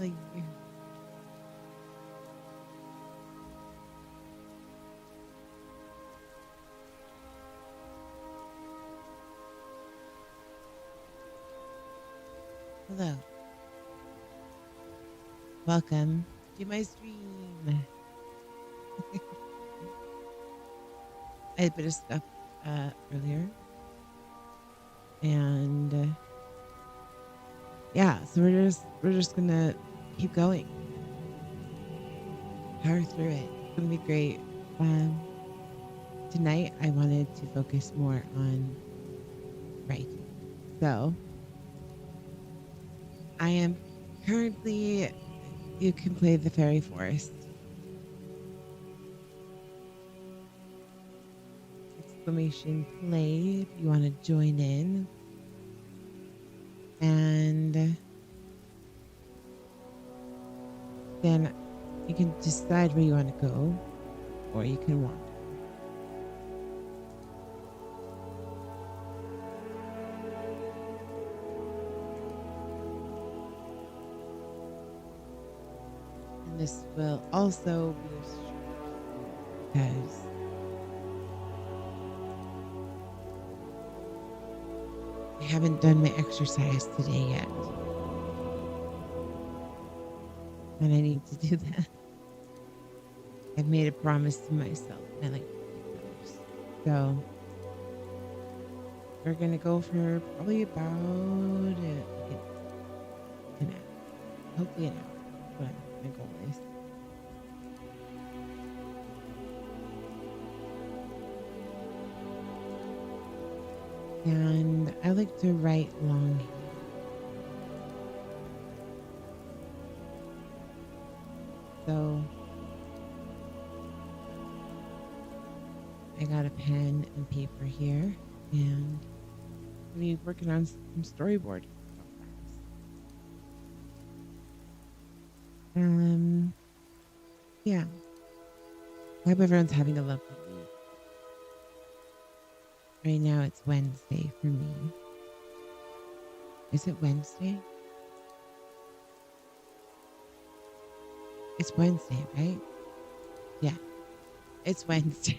Like, hello, welcome to my stream. I had a bit of stuff earlier, and yeah, so we're just gonna keep going, power through it. It's gonna be great. Um, Tonight I wanted to focus more on writing. So I am currently. You can play the fairy forest exclamation play if you want to join in, and then you can decide where you want to go, or you can wander. And this will also boost because I haven't done my exercise today yet, and I need to do that. I've made a promise to myself, and I like to keep those. So we're gonna go for probably about an hour, hopefully an hour. That's what my goal is. And I like to write longhand. So I got a pen and paper here, and I'm gonna be working on some storyboard programs. Yeah. I hope everyone's having a lovely week. Right now it's Wednesday for me. Is it Wednesday? It's Wednesday, right? Yeah, it's Wednesday.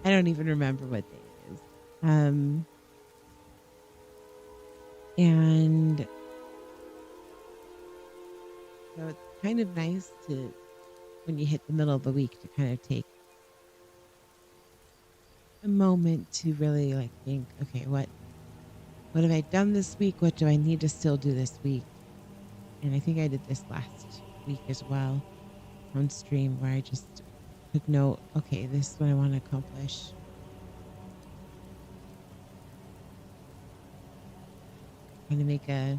I don't even remember what day it is. And so it's kind of nice to, when you hit the middle of the week, to kind of take a moment to really like think, okay, what have I done this week? What do I need to still do this week? And I think I did this last week as well on stream, where I just took note, okay, this is what I want to accomplish. Kind of make a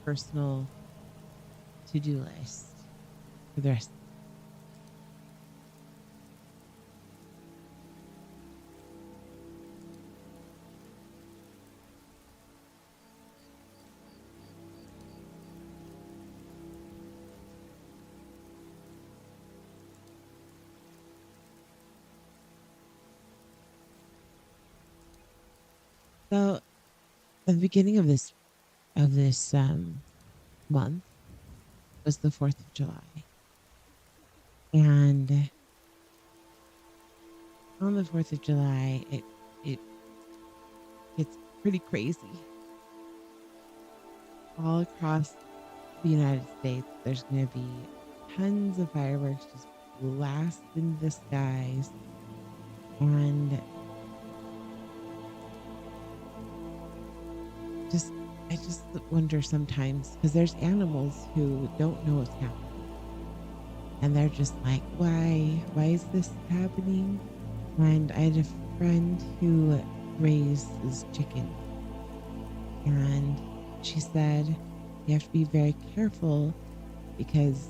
personal to-do list for the rest. So at the beginning of this month was the 4th of July. And on the 4th of July, it gets pretty crazy. All across the United States, there's going to be tons of fireworks just blast in the skies. And I just wonder sometimes, because there's animals who don't know what's happening. And they're just like, why is this happening? And I had a friend who raises chickens, and she said you have to be very careful, because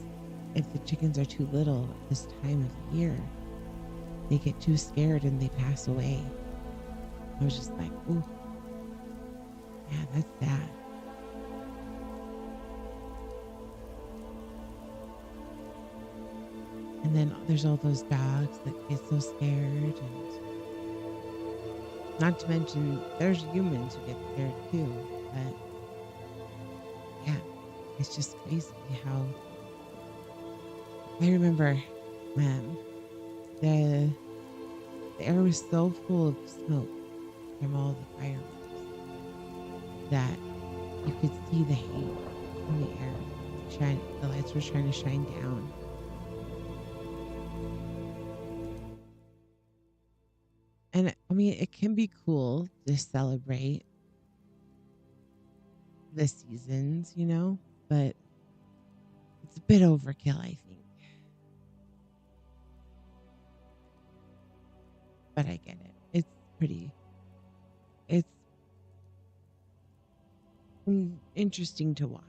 if the chickens are too little at this time of year, they get too scared and they pass away. I was just like, ooh, yeah, that's sad. And then there's all those dogs that get so scared, and not to mention there's humans who get scared too. But yeah, It's just crazy how I remember um, the the air was so full of smoke from all the fireworks that you could see the haze in the air. Shine, the lights were trying to shine down. And I mean, it can be cool to celebrate the seasons, but it's a bit overkill, I think. But I get it. Pretty, it's interesting to watch.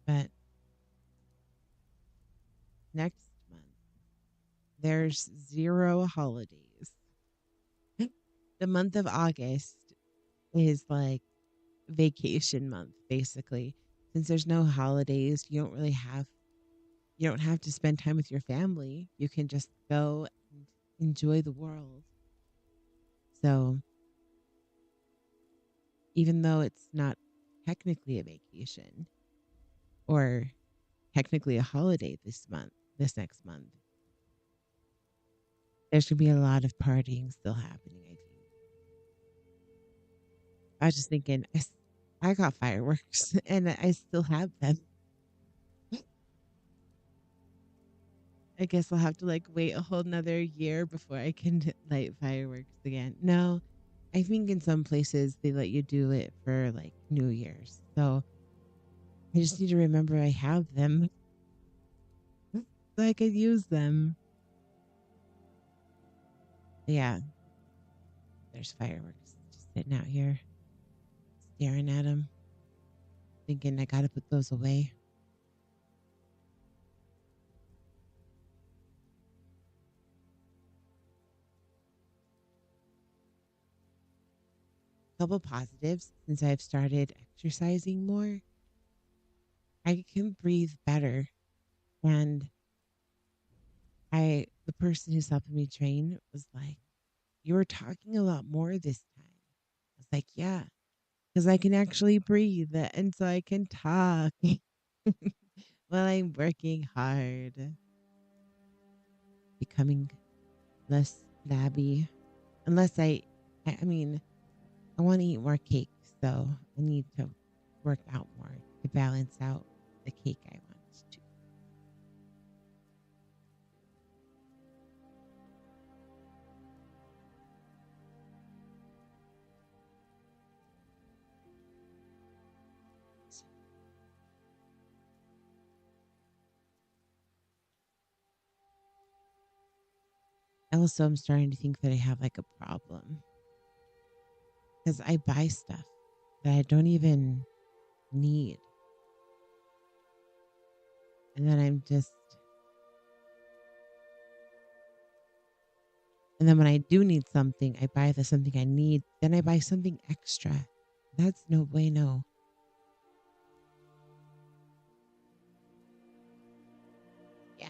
But next month, there's zero holidays. The month of August is like vacation month, basically. Since there's no holidays, you don't have to spend time with your family. You can just go and enjoy the world. So even though it's not technically a vacation or technically a holiday this next month, there's gonna be a lot of partying still happening, I think. I was just thinking, I got fireworks and I still have them. I guess I'll have to like wait a whole nother year before I can light fireworks again. No, I think in some places they let you do it for like New Year's. So I just need to remember I have them so I could use them. Yeah, there's fireworks just sitting out here staring at them, thinking I got to put those away. Couple positives since I've started exercising more, I can breathe better. And the person who's helping me train was like, "You were talking a lot more this time." I was like, "Yeah, because I can actually breathe and so I can talk while I'm working hard, becoming less flabby. Unless I mean, I want to eat more cake, so I need to work out more to balance out the cake I want to. Also, I'm starting to think that I have like a problem because I buy stuff that I don't even need. And then and then when I do need something, I buy the something I need. Then I buy something extra. That's no bueno. Yeah.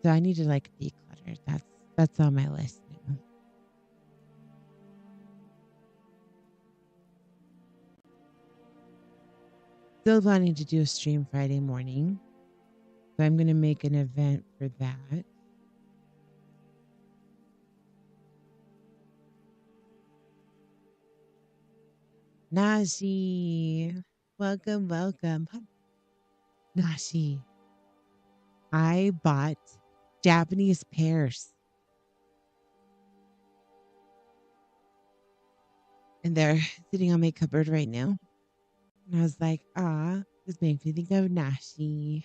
So I need to like declutter. That's on my list now. Still planning to do a stream Friday morning. So I'm gonna make an event for that. Nashi. Welcome, welcome. Nashi. I bought Japanese pears and they're sitting on my cupboard right now. And I was like, ah, this makes me think of Nashi.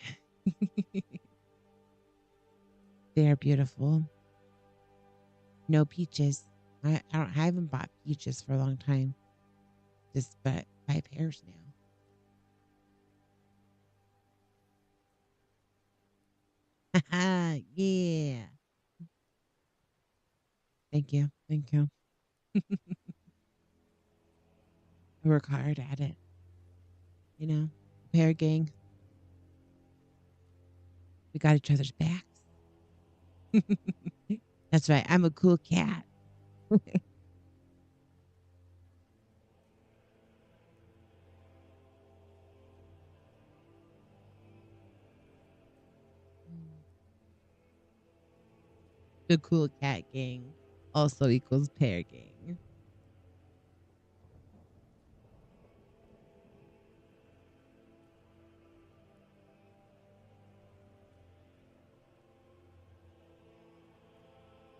They are beautiful. No peaches. I haven't bought peaches for a long time. Just but buy pears now. Yeah. Thank you. Thank you. I work hard at it, you know? Pair gang, we got each other's backs. That's right. I'm a cool cat. The cool cat gang also equals pair gang.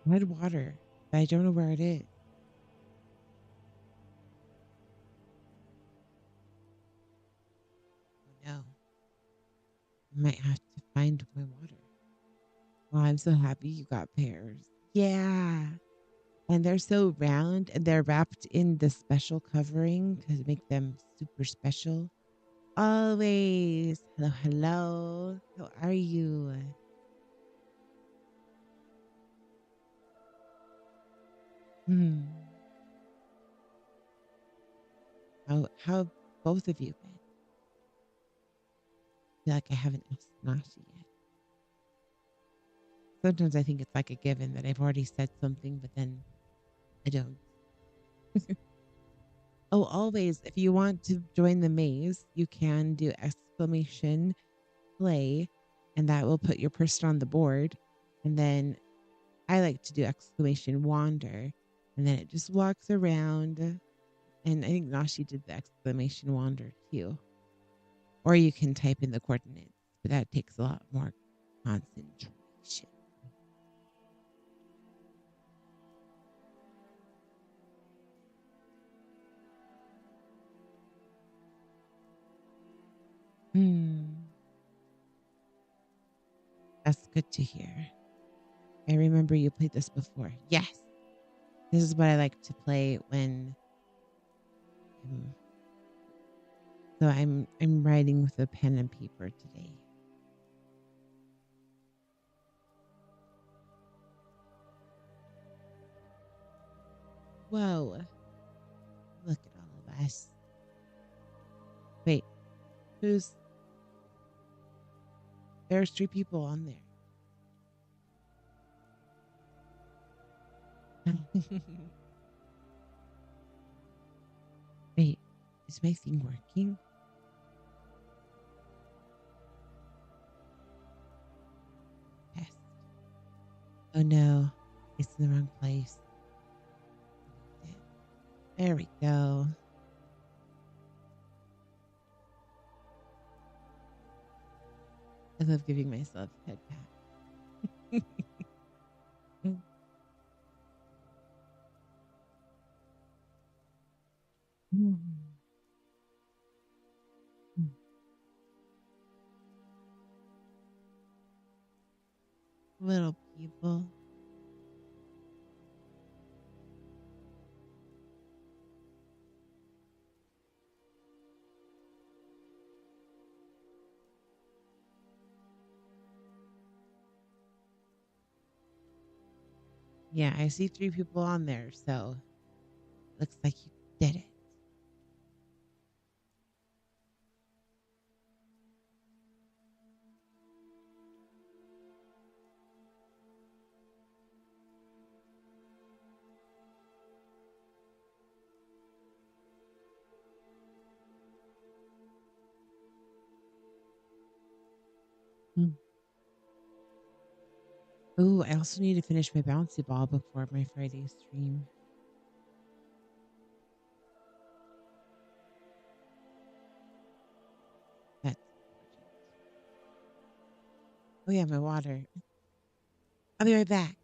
Red water. But I don't know where it is. Oh no. I might have to find my water. Well, I'm so happy you got pears. Yeah. And they're so round and they're wrapped in the special covering to make them super special. Always. Hello, hello. How are you? Hmm. How both of you been? Feel like I haven't asked Nashi yet. Sometimes I think it's like a given that I've already said something, but then I don't. Oh, always, if you want to join the maze, you can do exclamation play, and that will put your person on the board. And then I like to do exclamation wander, and then it just walks around. And I think Nashi did the exclamation wander too. Or you can type in the coordinates, but that takes a lot more concentration. Hmm, that's good to hear. I remember you played this before. Yes, this is what I like to play when I'm. So I'm writing with a pen and paper today. Whoa! Look at all of us. Wait, who's there's three people on there. Wait, is my thing working? Test. Oh no, it's in the wrong place. There we go. I love giving myself a head pat. Little people. Yeah, I see three people on there, so looks like you did it. Mm. Ooh, I also need to finish my bouncy ball before my Friday stream. That's important. Oh yeah, my water. I'll be right back.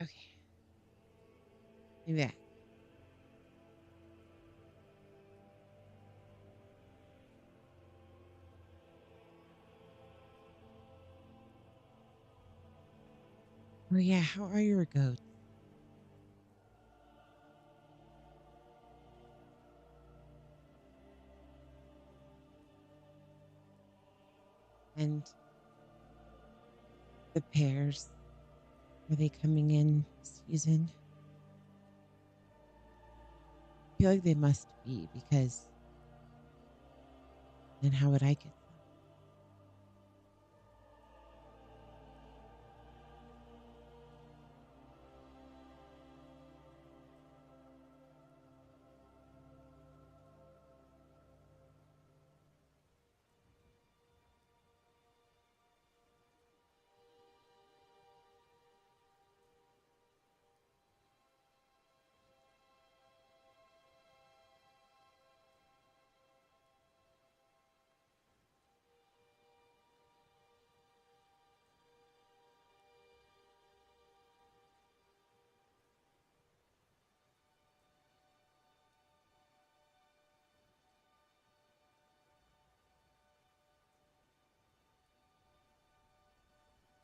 Okay, be back. Oh yeah, how are your goats? And the pears, are they coming in season? I feel like they must be because then how would I get some?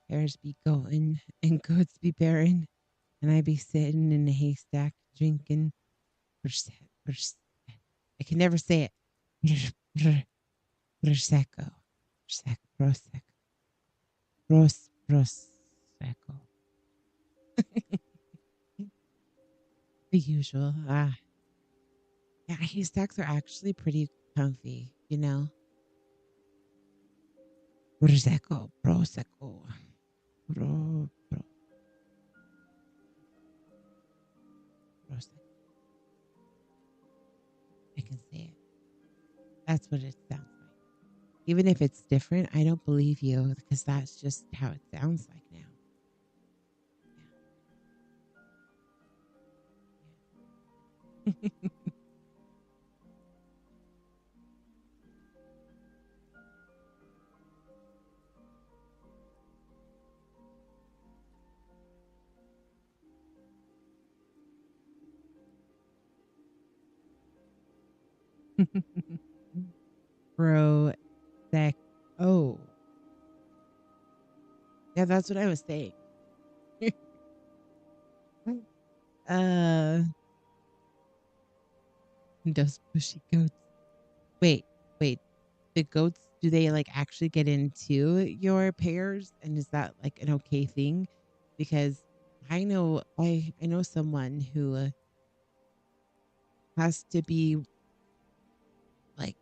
Pears be going and goats be bearing, and I be sitting in a haystack drinking Perse- Perse- I can never say it. Prosecco. Prosecco. Prosecco. The usual. Yeah, haystacks are actually pretty comfy, you know? Prosecco. Prosecco. Pro, prosecco. I can say it. That's what it sounds like. Even if it's different, I don't believe you because that's just how it sounds like now. Yeah. Bro, sec. Oh, yeah, that's what I was saying. uh, those bushy goats. Wait, wait. The goats, do they like actually get into your pears? And is that like an okay thing? Because I know someone who has to be like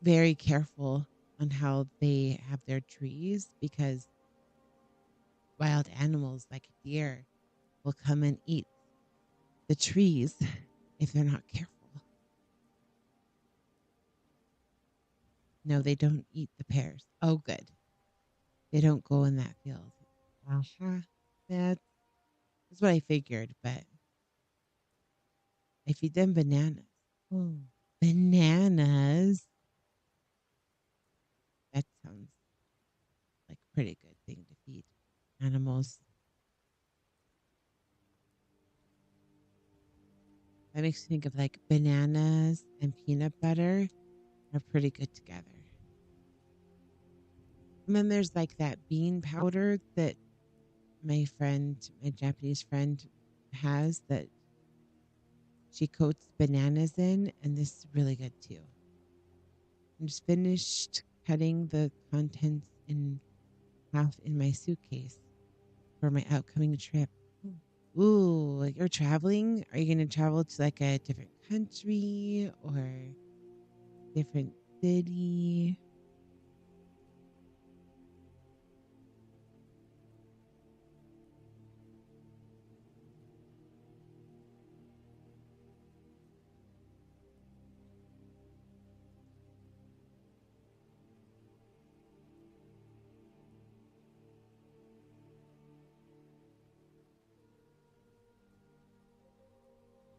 very careful on how they have their trees because wild animals like deer will come and eat the trees if they're not careful. No, they don't eat the pears. Oh, good. They don't go in that field. Uh-huh. That's what I figured, but I feed them bananas. Oh. Bananas. That sounds like a pretty good thing to feed animals. That makes me think of like bananas and peanut butter are pretty good together. And then there's like that bean powder that my Japanese friend has that she coats bananas in, and this is really good too. I'm just finished cutting the contents in half in my suitcase for my upcoming trip. Ooh, like you're traveling? Are you going to travel to like a different country or different city?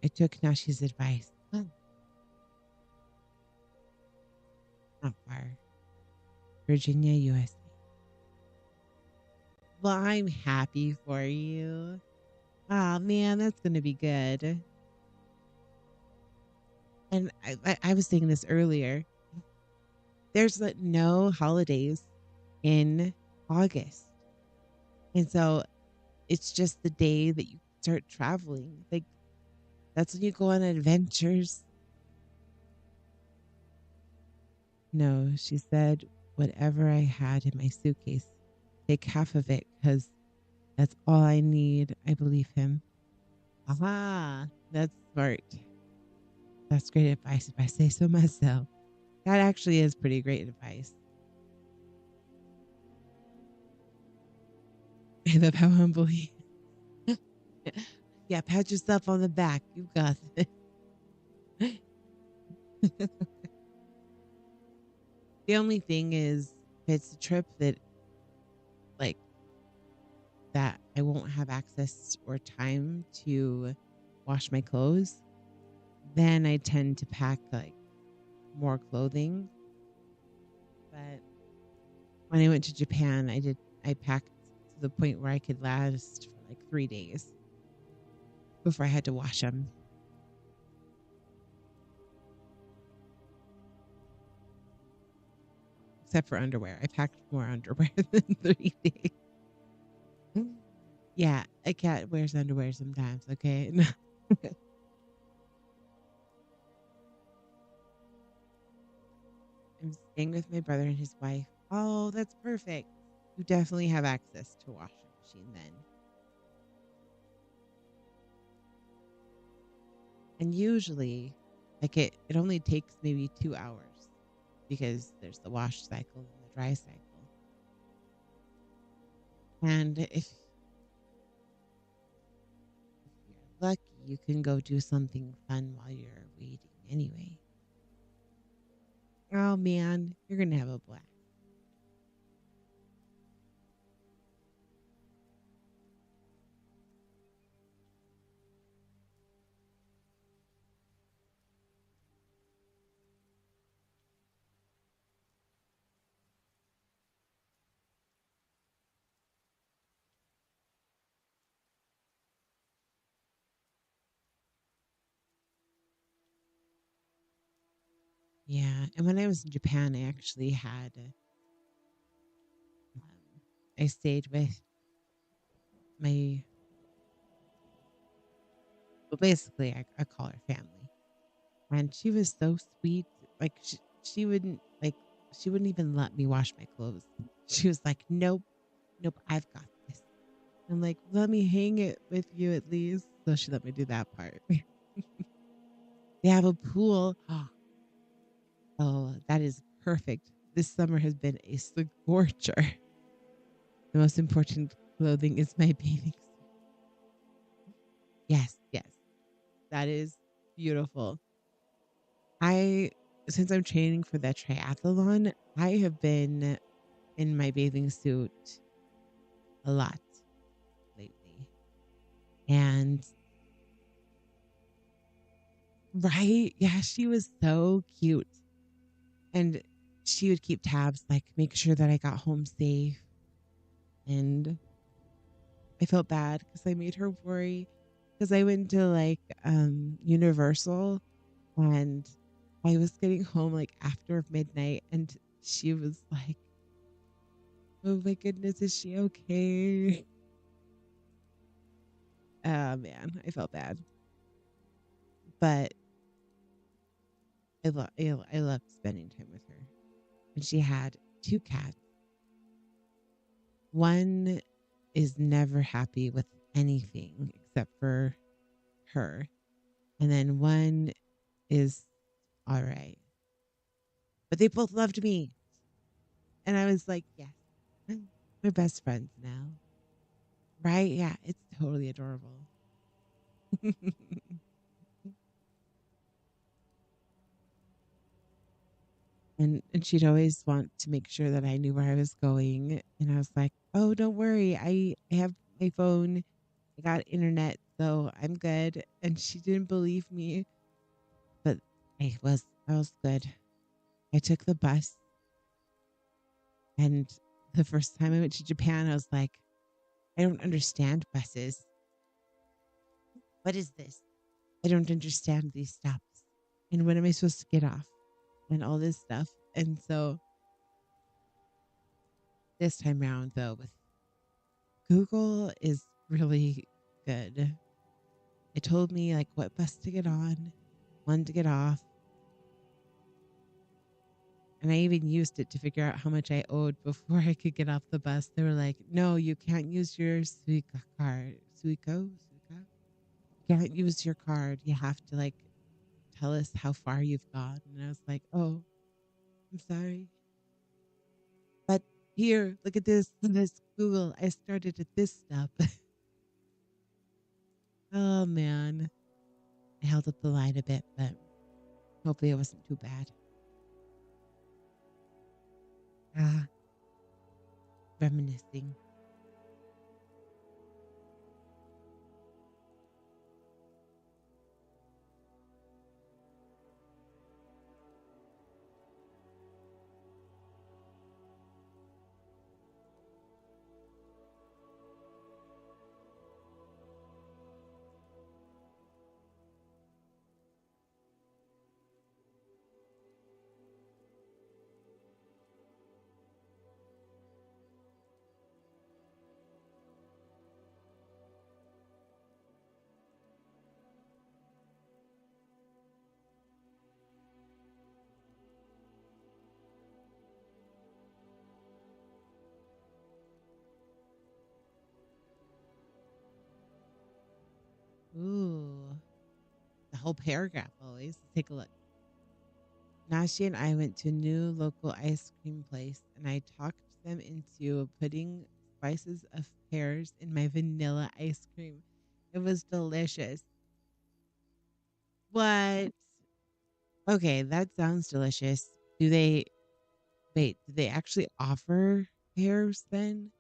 I took Nashi's advice. Oh, not far. Virginia, USA. Well, I'm happy for you. Oh man, that's gonna be good. And I was saying this earlier. There's like no holidays in August, and so it's just the day that you start traveling. Like, that's when you go on adventures. No, she said, whatever I had in my suitcase, take half of it because that's all I need. I believe him. Aha, that's smart. That's great advice if I say so myself. That actually is pretty great advice. I love how humble he is. Yeah, pat yourself on the back. You got it. The only thing is, if it's a trip that, like, that I won't have access or time to wash my clothes, then I tend to pack like more clothing. But when I went to Japan, I packed to the point where I could last for like 3 days before I had to wash them. Except for underwear. I packed more underwear than 3 days. Yeah, a cat wears underwear sometimes, okay? I'm staying with my brother and his wife. Oh, that's perfect. You definitely have access to a washing machine then. And usually, like it only takes maybe 2 hours because there's the wash cycle and the dry cycle. And if you're lucky, you can go do something fun while you're waiting anyway. Oh man, you're going to have a blast. Yeah. And when I was in Japan, I actually had, I stayed with my, well, basically, I call her family. And she was so sweet. Like, she wouldn't, like, she wouldn't even let me wash my clothes. She was like, nope, nope, I've got this. I'm like, let me hang it with you at least. So she let me do that part. They have a pool. Oh, that is perfect. This summer has been a scorcher. The most important clothing is my bathing suit. Yes, yes. That is beautiful. I, since I'm training for that triathlon, I have been in my bathing suit a lot lately. And right, yeah, she was so cute. And she would keep tabs, like make sure that I got home safe. And I felt bad because I made her worry because I went to like Universal and I was getting home like after midnight and she was like, oh my goodness, is she okay? Man, I felt bad. But I loved spending time with her. And she had two cats. One is never happy with anything except for her. And then one is all right. But they both loved me. And I was like, yes, we're best friends now. Right? Yeah, it's totally adorable. And she'd always want to make sure that I knew where I was going. And I was like, oh, don't worry. I have my phone. I got internet, so I'm good. And she didn't believe me, but I was good. I took the bus and the first time I went to Japan, I was like, I don't understand buses. What is this? I don't understand these stops. And when am I supposed to get off? And all this stuff. And so this time around, though, with Google is really good. It told me like what bus to get on, when to get off, and I even used it to figure out how much I owed before I could get off the bus. They were like, "No, you can't use your Suica card. Suica? You can't use your card. You have to like tell us how far you've gone." And I was like, "Oh, I'm sorry, but here, look at this Google. I started at this step." Oh man, I held up the line a bit, but hopefully it wasn't too bad. Ah, reminiscing. Ooh, the whole paragraph always. Let's take a look. Nashi and I went to a new local ice cream place and I talked them into putting slices of pears in my vanilla ice cream. It was delicious. What? Okay, that sounds delicious. Do they wait, do they actually offer pears then?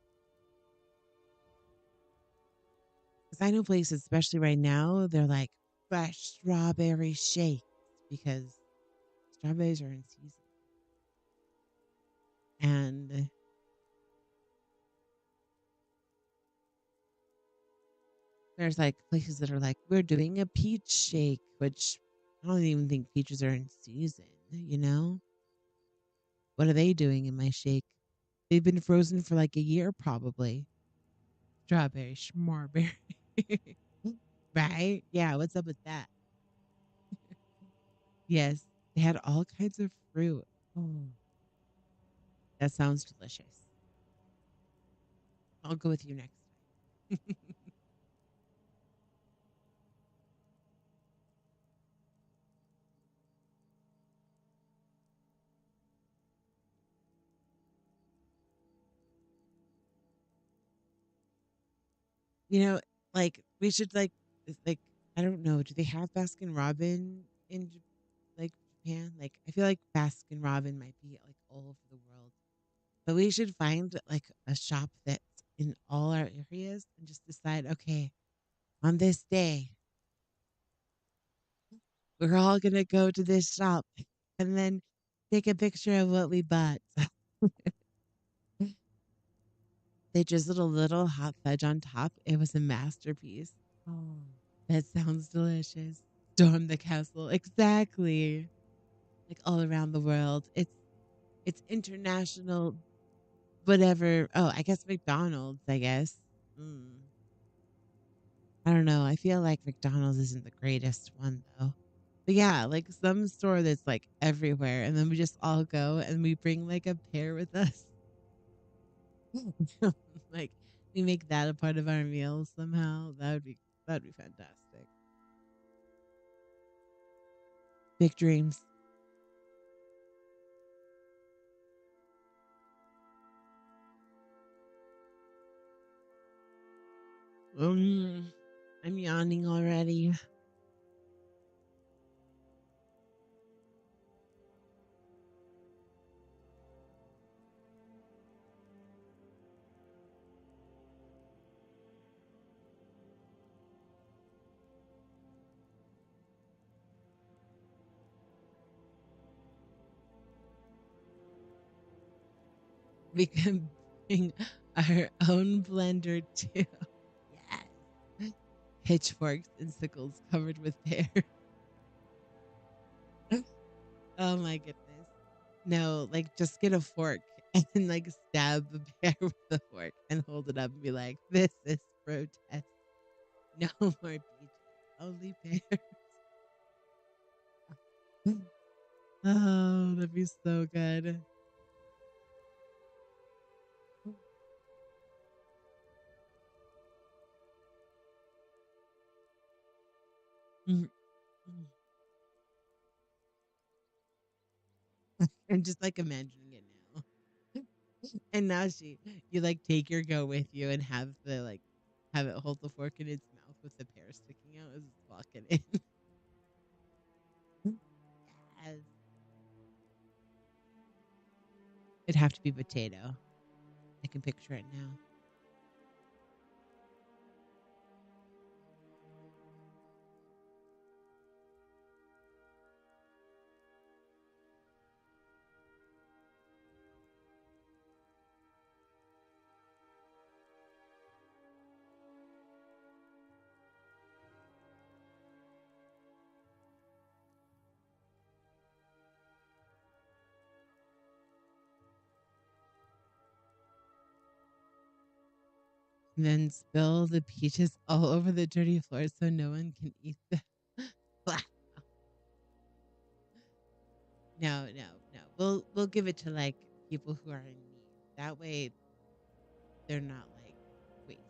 Because I know places, especially right now, they're like fresh strawberry shakes because strawberries are in season. And there's like places that are like, we're doing a peach shake, which I don't even think peaches are in season, you know? What are they doing in my shake? They've been frozen for like a year, probably. Strawberry, schmarberry. Right? Yeah, what's up with that? Yes, they had all kinds of fruit. Oh, that sounds delicious. I'll go with you next time. You know, like we should like like I don't know. Do they have Baskin Robin in like Japan? Like I feel like Baskin Robin might be like all over the world, but we should find like a shop that's in all our areas and just decide, okay, on this day we're all gonna go to this shop and then take a picture of what we bought. They drizzled a little hot fudge on top. It was a masterpiece. Oh, that sounds delicious. Storm the castle. Exactly. Like all around the world. It's international whatever. Oh, I guess McDonald's, I guess. Mm. I don't know. I feel like McDonald's isn't the greatest one though. But yeah, like some store that's like everywhere and then we just all go and we bring like a pair with us. Like we make that a part of our meal somehow. That'd be fantastic. Big dreams. Um, I'm yawning already. We can bring our own blender too. Yes. Pitchforks and sickles covered with pear. Oh my goodness. No, like just get a fork and like stab the pear with the fork and hold it up and be like, this is Protest. No more peaches. Only pears. Oh, that'd be so good. Mm, mm. I'm just like imagining it now. And now you like take your goat with you and have it hold the fork in its mouth with the pear sticking out as it's walking in. Yes. It'd have to be potato. I can picture it now. And then spill the peaches all over the dirty floor so no one can eat them. No, no, no. We'll give it to like people who are in need. That way they're not like wasting.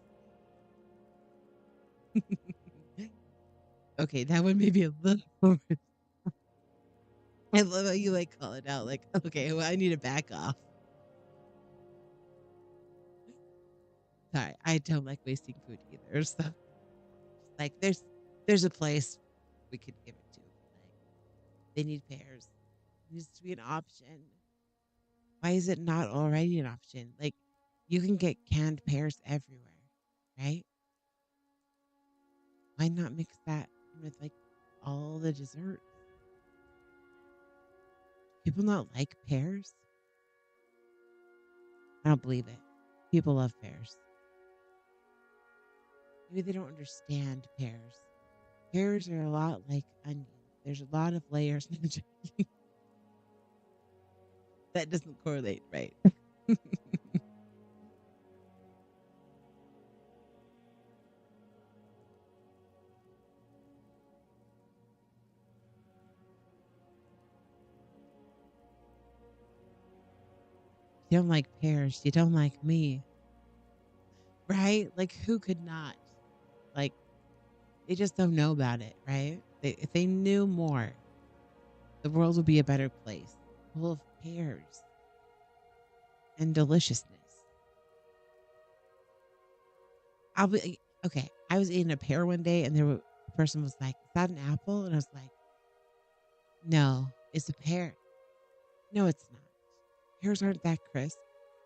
Okay, that one may be a little over. I love how you like call it out. Like, okay, well, I need to back off. Sorry, I don't like wasting food either. So, like, there's a place we could give it to. Like, they need pears. It needs to be an option. Why is it not already an option? Like, you can get canned pears everywhere, right? Why not mix that in with like all the desserts? People not like pears? I don't believe it. People love pears. Maybe they don't understand pears. Pears are a lot like onions. There's a lot of layers. That doesn't correlate, right? You don't like pears. You don't like me, right? Like, who could not? Like, they just don't know about it, right? If they knew more, the world would be a better place, full of pears and deliciousness. I'll be okay. I was eating a pear one day, and a person was like, "Is that an apple?" And I was like, "No, it's a pear." No, it's not. Pears aren't that crisp.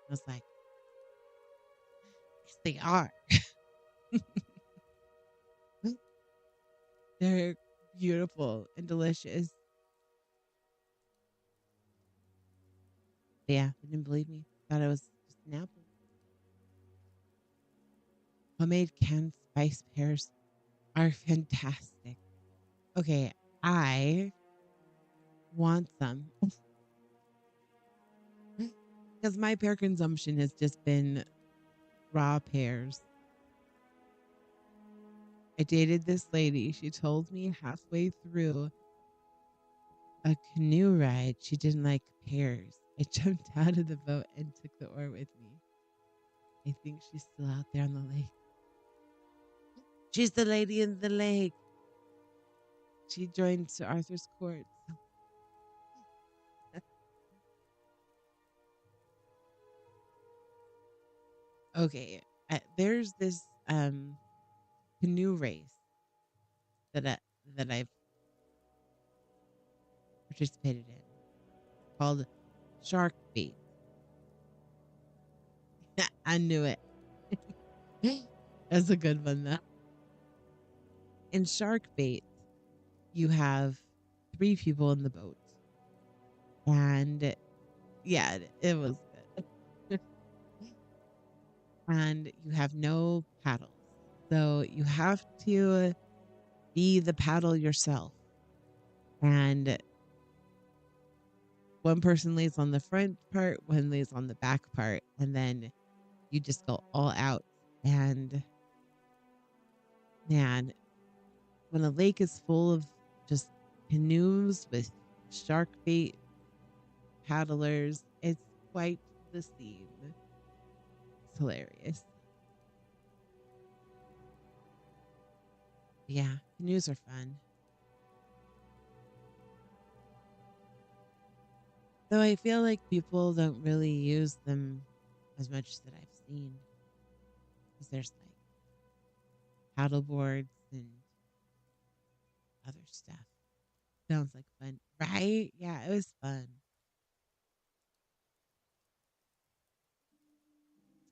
I was like, "Yes, they are. They're beautiful and delicious." But yeah, they didn't believe me. Thought it was just an apple. Homemade canned spice pears are fantastic. Okay, I want some because my pear consumption has just been raw pears. I dated this lady. She told me halfway through a canoe ride she didn't like pears. I jumped out of the boat and took the oar with me. I think she's still out there on the lake. She's the lady in the lake. She joined Sir Arthur's court. Okay, there's this canoe race that I've participated in called Shark Bait. I knew it. That's a good one though. In Shark Bait, you have three people in the boat, and yeah, it was good. And you have no paddles, so you have to be the paddle yourself. And one person lays on the front part, one lays on the back part, and then you just go all out. And Man, when a lake is full of just canoes with shark bait paddlers, it's quite the scene. It's hilarious. Yeah, canoes are fun. Though I feel like people don't really use them as much that I've seen because there's like paddle boards and other stuff. Sounds like fun, right? Yeah, it was fun.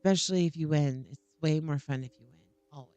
Especially if you win. It's way more fun if you win, always.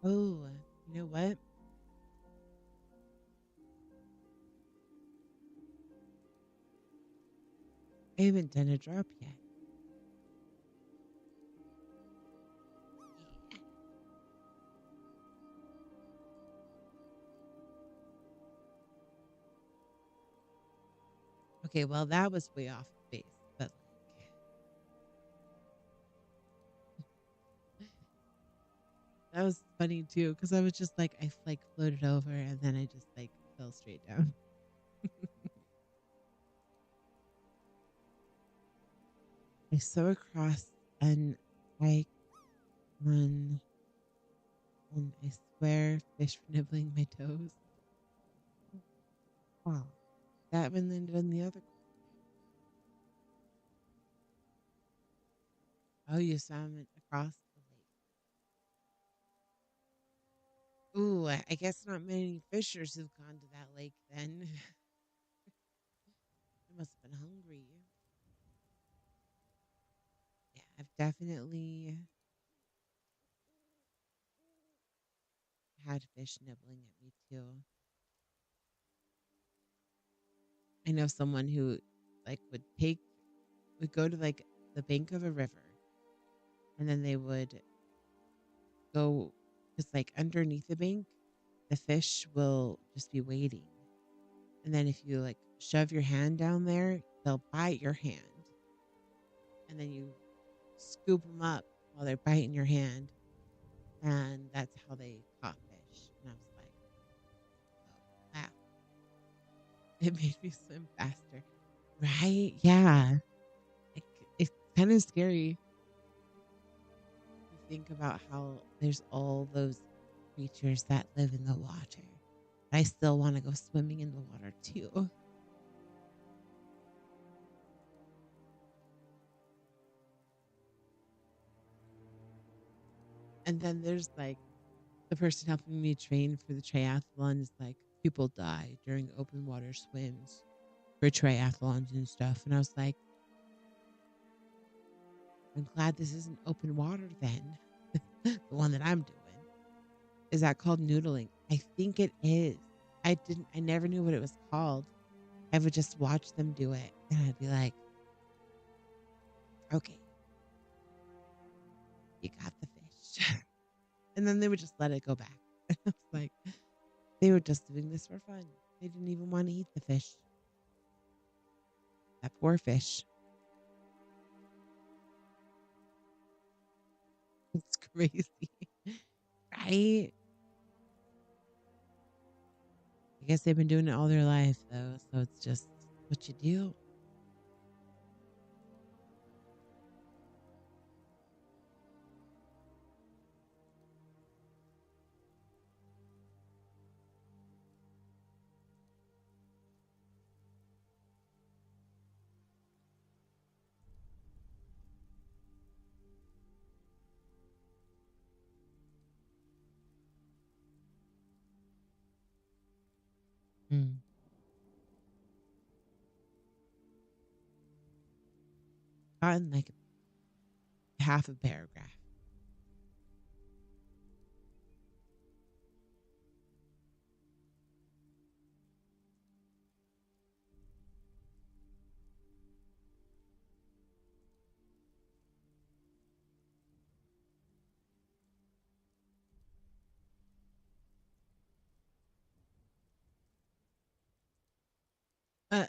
Oh, you know what? I haven't done a drop yet. Yeah. Okay, well, that was way off base, but like that was funny too because I was just like I like floated over and then I just like fell straight down. I saw across an I on and I swear fish were nibbling my toes. Wow, that one landed on the other. Oh, you saw him across the lake. Ooh, I guess not many fishers have gone to that lake then. I must have been hungry. Yeah, I've definitely had fish nibbling at me too. I know someone who like would go to like the bank of a river and then they would go just like underneath the bank, the fish will just be waiting. And then if you like shove your hand down there, they'll bite your hand. And then you scoop them up while they're biting your hand. And that's how they caught fish. And I was like, oh, wow. It made me swim faster. Right? Yeah. It's kind of scary to think about how there's all those creatures that live in the water. I still want to go swimming in the water too. And then there's like the person helping me train for the triathlon is like, people die during open water swims for triathlons and stuff. And I was like, I'm glad this isn't open water then. The one that I'm doing. Is that called noodling? I think it is. I never knew what it was called. I would just watch them do it and I'd be like, okay, you got the fish. And then they would just let it go back. I was like, they were just doing this for fun. They didn't even want to eat the fish. That poor fish. It's crazy. Right? I guess they've been doing it all their life though. So it's just what you do. Mm. gotten like half a paragraph. Uh,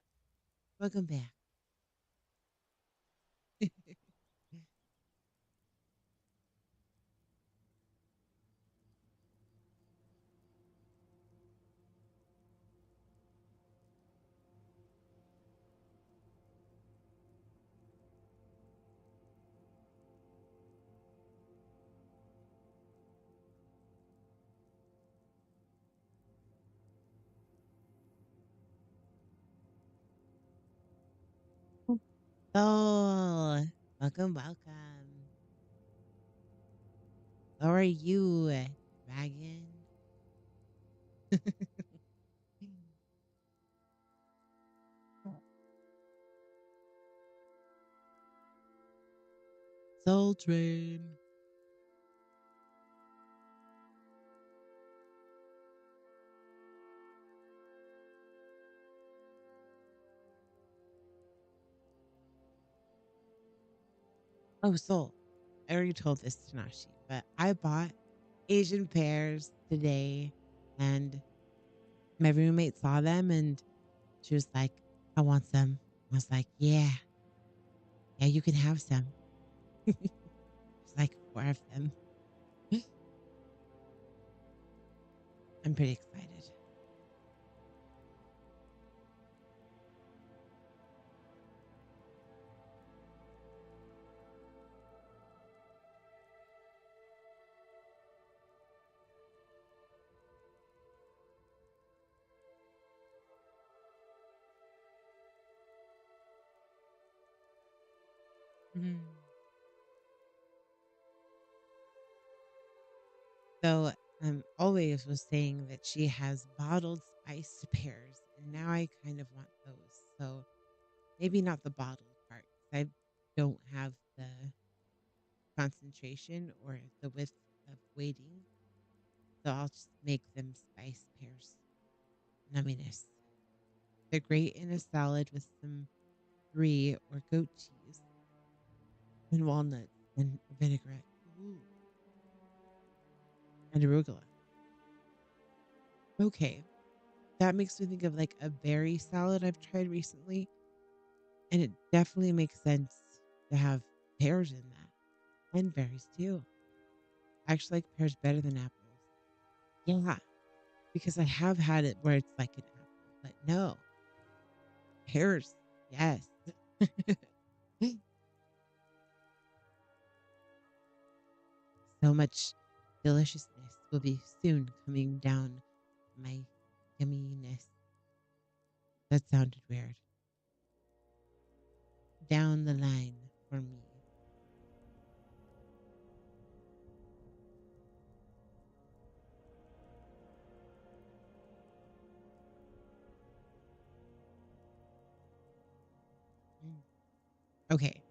Welcome back. Oh, welcome, welcome. How are you, dragon? Soul Train. Oh, Soul. I already told this to Nashi, but I bought Asian pears today, and my roommate saw them and she was like, I want some. I was like, yeah, yeah, you can have some. It's like four of them. I'm pretty excited. Mhm. So, always was saying that she has bottled spiced pears, and now I kind of want those. So maybe not the bottled part, 'cause I don't have the concentration or the width of waiting. So I'll just make them spiced pears. Numminess. They're great in a salad with some brie or goat cheese and walnuts and vinaigrette. Ooh, and arugula. Okay. That makes me think of like a berry salad I've tried recently. And it definitely makes sense to have pears in that and berries too. I actually like pears better than apples. Yeah, because I have had it where it's like an apple, but no, pears. Yes. So much deliciousness will be soon coming down my yumminess. That sounded weird. Down the line for me. Mm. Okay,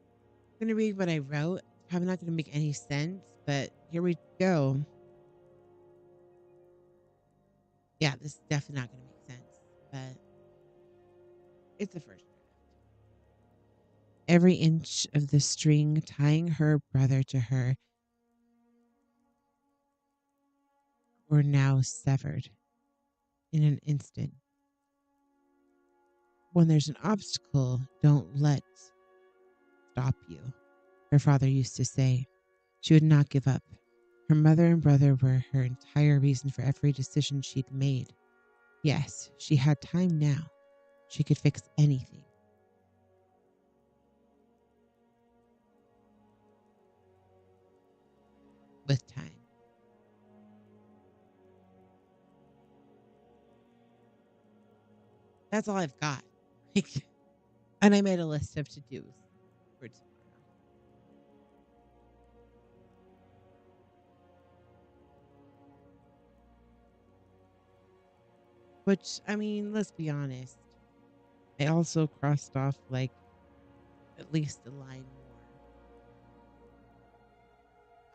I'm going to read what I wrote. I'm not going to make any sense, but here we go. Yeah, this is definitely not going to make sense, but it's the first draft. Every inch of the string tying her brother to her were now severed in an instant. When there's an obstacle, don't let stop you, her father used to say. She would not give up. Her mother and brother were her entire reason for every decision she'd made. Yes, she had time now. She could fix anything with time. That's all I've got. Like, and I made a list of to dos for tomorrow. Which, I mean, let's be honest. I also crossed off like at least a line more.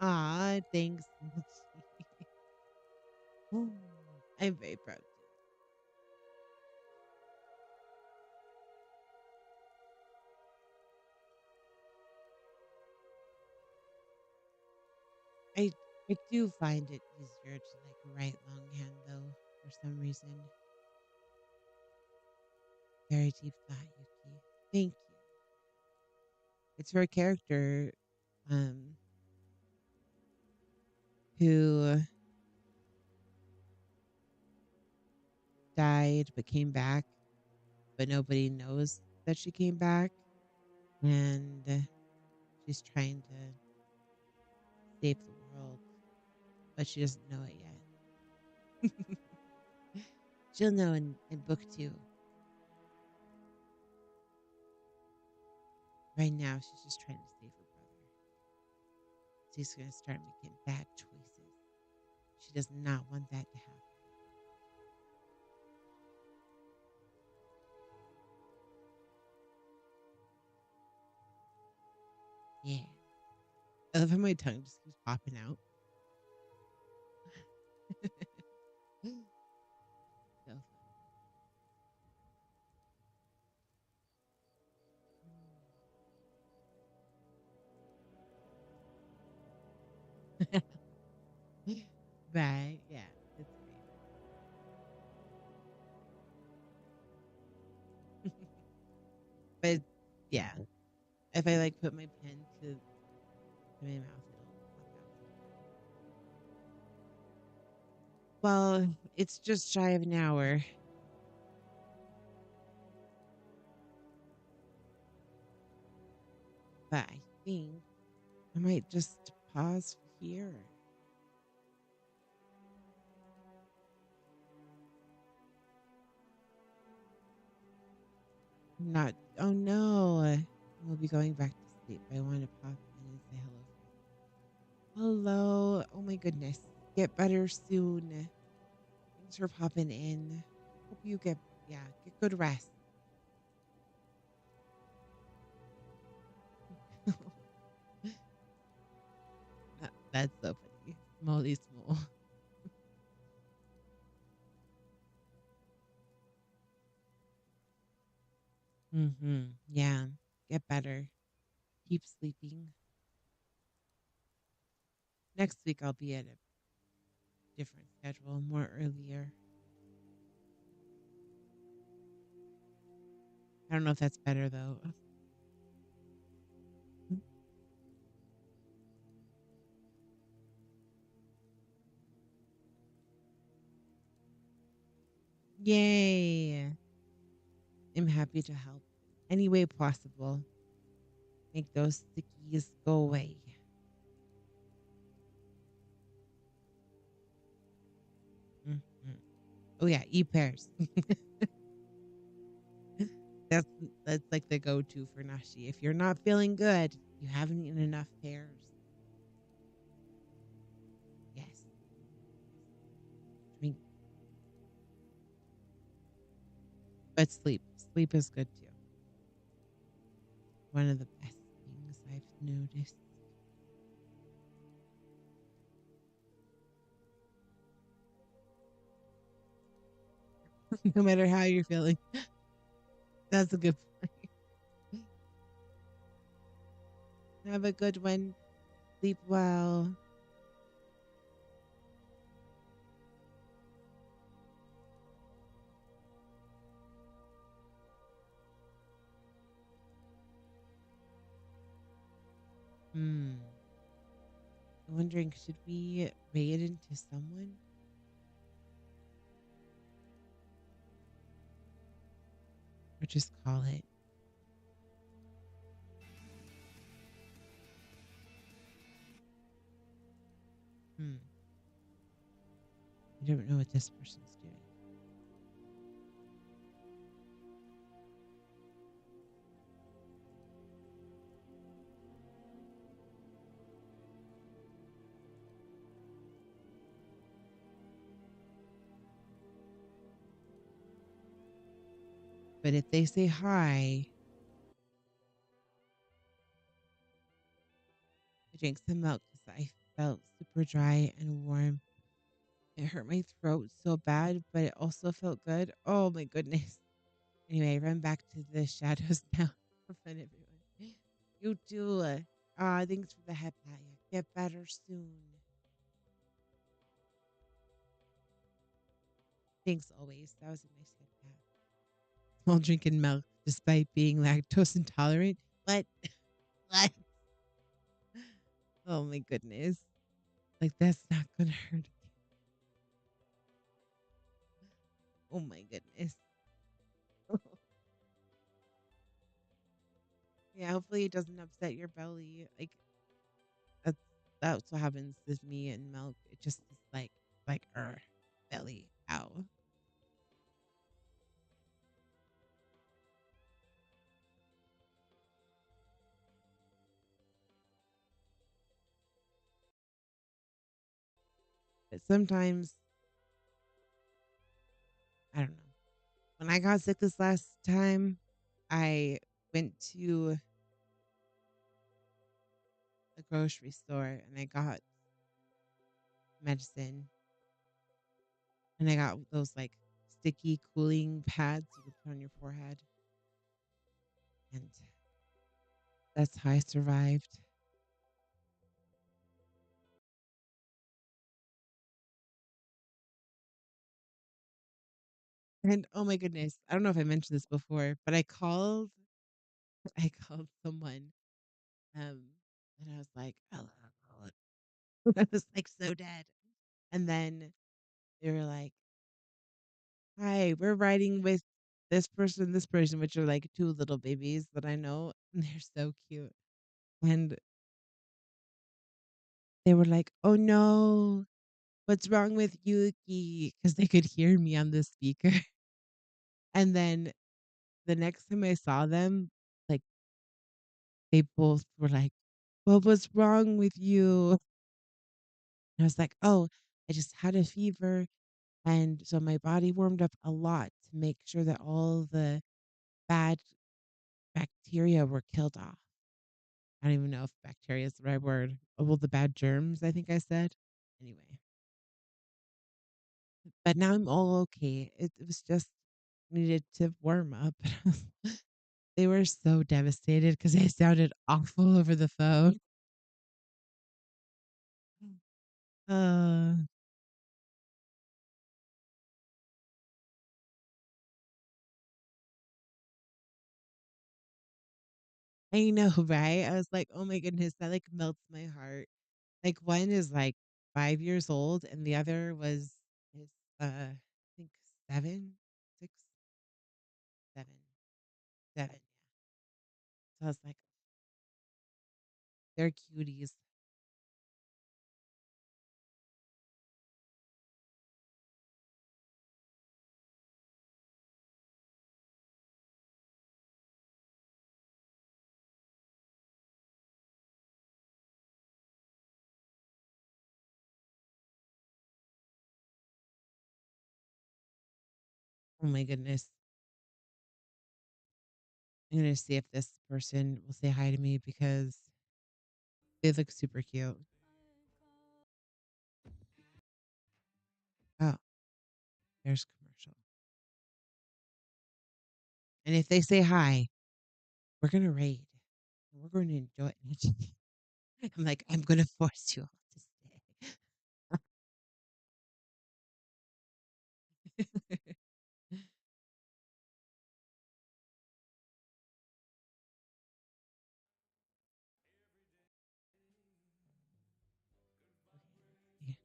Aw, thanks. I'm very proud too. I I do find it easier to like write longhand though, for some reason. Very deep thought, Yuki. Thank you. It's for a character um who died but came back, but nobody knows that she came back, and she's trying to save the world, but she doesn't know it yet. She'll know in book two. Right now, she's just trying to save her brother. She's going to start making bad choices. She does not want that to happen. Yeah. I love how my tongue just keeps popping out. So fun. Right. Yeah. It's great. But yeah, if I like put my pen to my mouth, it'll pop out. Well, it's just shy of an hour, but I think I might just pause here. Not, oh no, we'll be going back to sleep. I want to pop in and say hello first. Hello. Oh my goodness. Get better soon. Thanks for popping in. Hope you yeah, get good rest. That's so funny. Molly Small. Yeah. Get better. Keep sleeping. Next week I'll be at a different schedule, more earlier. I don't know if that's better though. Yay. I'm happy to help any way possible. Make those stickies go away. Mhm. Oh yeah, eat pears. that's that's like the go-to for nashi. If you're not feeling good, you haven't eaten enough pears. Yes. Drink, but sleep. Sleep is good too. One of the best things I've noticed. No matter how you're feeling. That's a good point. Have a good one. Sleep well. Hmm. I'm wondering, should we raid into someone or just call it? Hmm. I don't know what this person's doing. But if they say hi, I drink some milk because I felt super dry and warm. It hurt my throat so bad, but it also felt good. Oh my goodness. Anyway, run back to the shadows now. Have fun, everyone. You too. Thanks for the head pat. Yeah, get better soon. Thanks always. That was a nice head pat. While drinking milk despite being lactose intolerant. What? What? Oh my goodness. Like that's not gonna hurt. Oh my goodness. Yeah, hopefully it doesn't upset your belly. Like that's that's what happens with me and milk. It just is like belly. Ow. But sometimes I don't know. When I got sick this last time, I went to a grocery store and I got medicine and I got those like sticky cooling pads you can put on your forehead. And that's how I survived. And oh my goodness, I don't know if I mentioned this before, but I called someone um and I was like, "Hello." I was like so dead. And then they were like, "Hi, we're riding with this person," which are like two little babies that I know, and they're so cute. And they were like, "Oh no, what's wrong with Yuki?" Because they could hear me on the speaker. And then the next time I saw them, like they both were like, "What was wrong with you?" And I was like, "Oh, I just had a fever, and so my body warmed up a lot to make sure that all the bad bacteria were killed off." I don't even know if bacteria is the right word. Oh, well, the bad germs, I think I said. Anyway, but now I'm all okay. It was just needed to warm up. They were so devastated because they sounded awful over the phone. Uh, I know, right? I was like, oh my goodness, that like melts my heart. Like one is like 5 years old, and the other is I think 7, 6, 7, 7. Yeah. So I was like, they're cuties. Oh my goodness. I'm gonna see if this person will say hi to me because they look super cute. Oh, there's commercial. And if they say hi, we're gonna raid. We're going to enjoy it. I'm like, I'm gonna force you all to stay. Okay.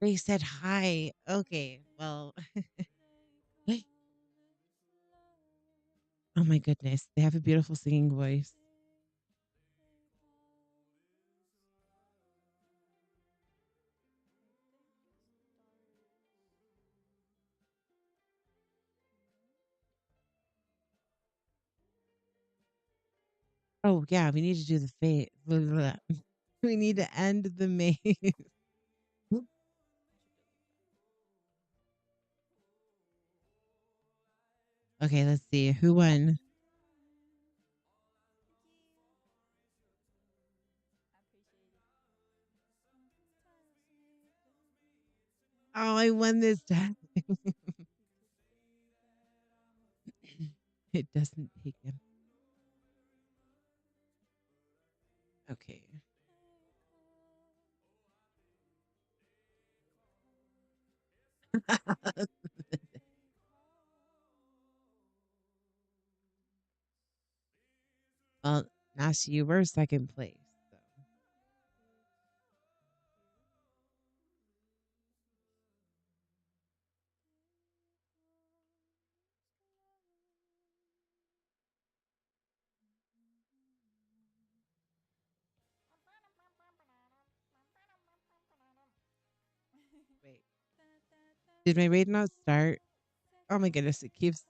They said hi. Okay, well, oh my goodness, they have a beautiful singing voice. Oh yeah, we need to do the fate. We need to end the maze. Okay, let's see who won. Oh, I won this time. It doesn't take him. Okay. Well, now see you were second place. So. Wait, did my raid not start? Oh my goodness, it keeps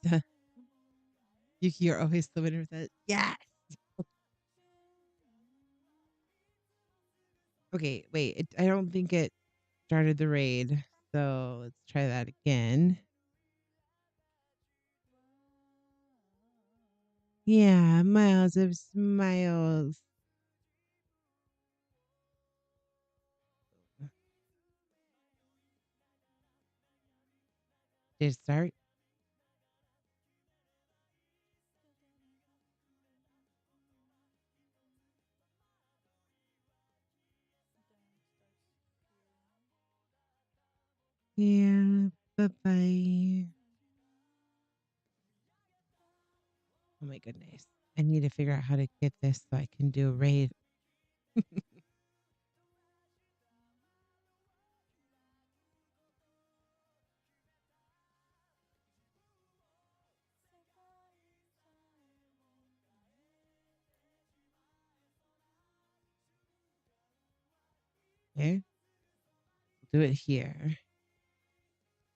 Yuki, you're always the winner with that. Yes. Okay, wait. I don't think it started the raid. So let's try that again. Yeah, miles of smiles. Did it start? Yeah. Bye bye. Oh my goodness. I need to figure out how to get this so I can do a raid. Okay. We'll do it here.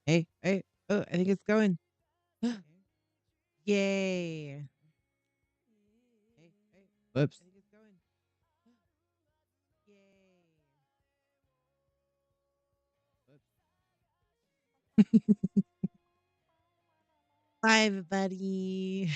Hey, hey. Oh, I think it's going. Yay. Whoops. Bye, everybody.